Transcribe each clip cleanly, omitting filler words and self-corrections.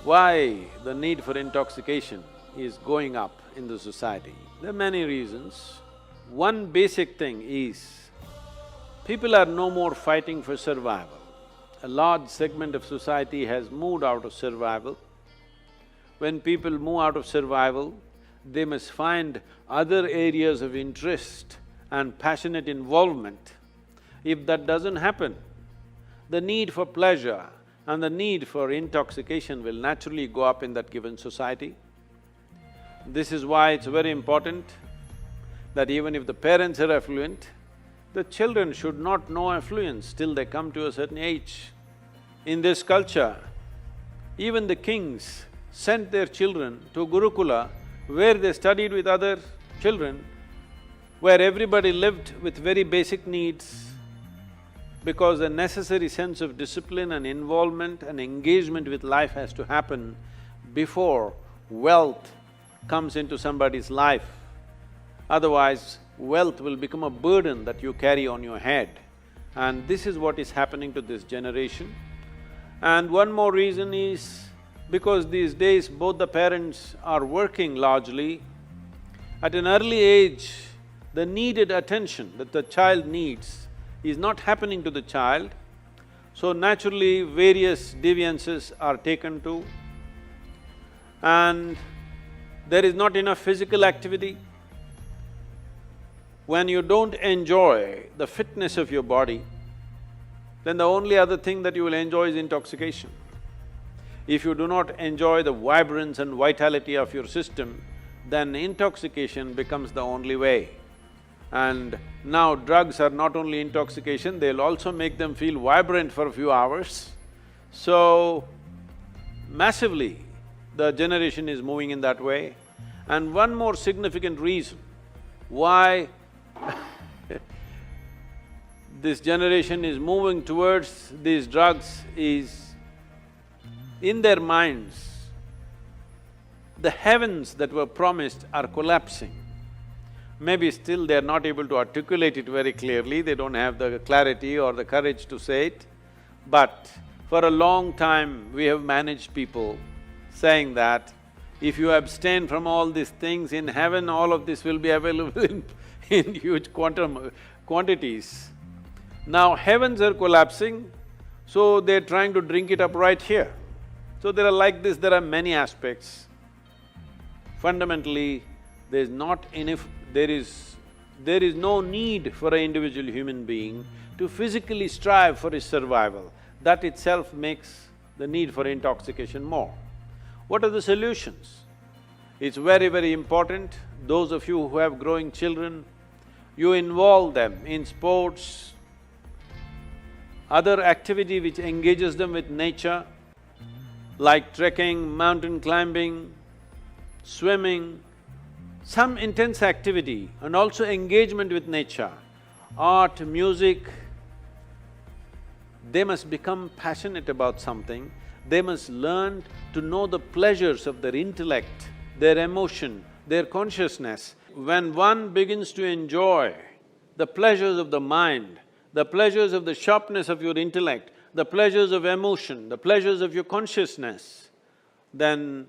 Why the need for intoxication is going up in the society? There are many reasons. One basic thing is, people are no more fighting for survival. A large segment of society has moved out of survival. When people move out of survival, they must find other areas of interest and passionate involvement. If that doesn't happen, the need for pleasure and the need for intoxication will naturally go up in that given society. This is why it's very important that even if the parents are affluent, the children should not know affluence till they come to a certain age. In this culture, even the kings sent their children to Gurukula, where they studied with other children, where everybody lived with very basic needs, because a necessary sense of discipline and involvement and engagement with life has to happen before wealth comes into somebody's life. Otherwise, wealth will become a burden that you carry on your head. And this is what is happening to this generation. And one more reason is, because these days both the parents are working largely, at an early age, the needed attention that the child needs is not happening to the child, so naturally various deviances are taken to, and there is not enough physical activity. When you don't enjoy the fitness of your body, then the only other thing that you will enjoy is intoxication. If you do not enjoy the vibrance and vitality of your system, then intoxication becomes the only way. And now drugs are not only intoxication, they'll also make them feel vibrant for a few hours. So, massively, the generation is moving in that way. And one more significant reason why this generation is moving towards these drugs is, in their minds, the heavens that were promised are collapsing. Maybe still they're not able to articulate it very clearly, they don't have the clarity or the courage to say it. But for a long time, we have managed people saying that if you abstain from all these things, in heaven all of this will be available in huge quantities. Now heavens are collapsing, so they're trying to drink it up right here. So there are like this, there are many aspects. Fundamentally, there is no need for an individual human being to physically strive for his survival. That itself makes the need for intoxication more. What are the solutions? It's very, very important, those of you who have growing children, you involve them in sports, other activity which engages them with nature, like trekking, mountain climbing, swimming, some intense activity and also engagement with nature, art, music. They must become passionate about something, they must learn to know the pleasures of their intellect, their emotion, their consciousness. When one begins to enjoy the pleasures of the mind, the pleasures of the sharpness of your intellect, the pleasures of emotion, the pleasures of your consciousness, then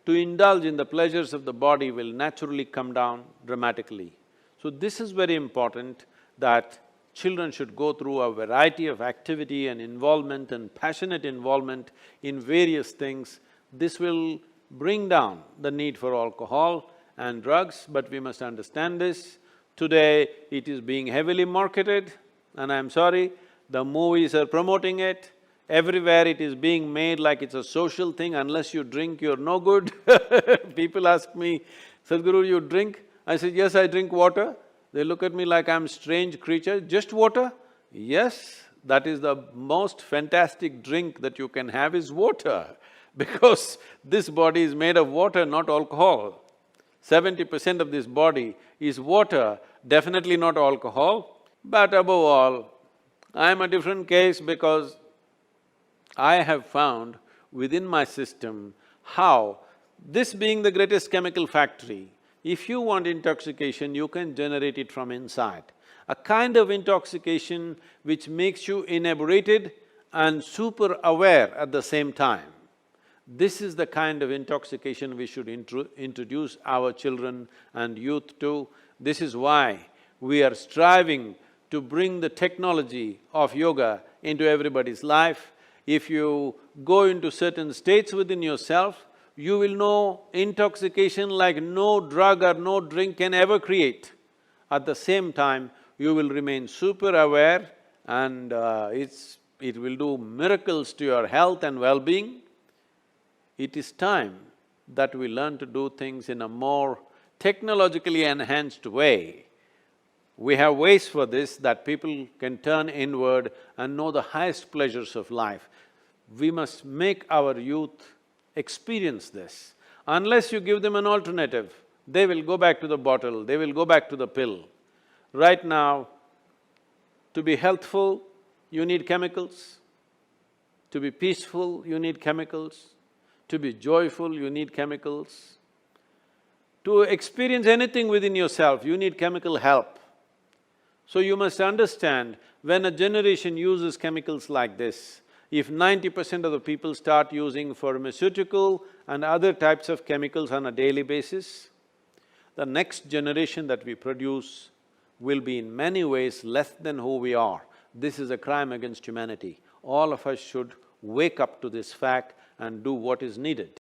to indulge in the pleasures of the body will naturally come down dramatically. So this is very important, that children should go through a variety of activity and involvement and passionate involvement in various things. This will bring down the need for alcohol and drugs, but we must understand this. Today, it is being heavily marketed, and I'm sorry, the movies are promoting it. Everywhere it is being made like it's a social thing, unless you drink, you're no good. People ask me, Sadhguru, you drink? I said, yes, I drink water. They look at me like I'm a strange creature, just water? Yes, that is the most fantastic drink that you can have is water, because this body is made of water, not alcohol. 70% of this body is water, definitely not alcohol. But above all, I'm a different case because I have found within my system how, this being the greatest chemical factory, if you want intoxication, you can generate it from inside. A kind of intoxication which makes you inebriated and super aware at the same time. This is the kind of intoxication we should introduce our children and youth to. This is why we are striving to bring the technology of yoga into everybody's life. If you go into certain states within yourself, you will know intoxication like no drug or no drink can ever create. At the same time, you will remain super aware and it will do miracles to your health and well-being. It is time that we learn to do things in a more technologically enhanced way. We have ways for this that people can turn inward and know the highest pleasures of life. We must make our youth experience this. Unless you give them an alternative, they will go back to the bottle, they will go back to the pill. Right now, to be healthful, you need chemicals. To be peaceful, you need chemicals. To be joyful, you need chemicals. To experience anything within yourself, you need chemical help. So you must understand, when a generation uses chemicals like this, if 90% of the people start using pharmaceutical and other types of chemicals on a daily basis, the next generation that we produce will be in many ways less than who we are. This is a crime against humanity. All of us should wake up to this fact and do what is needed.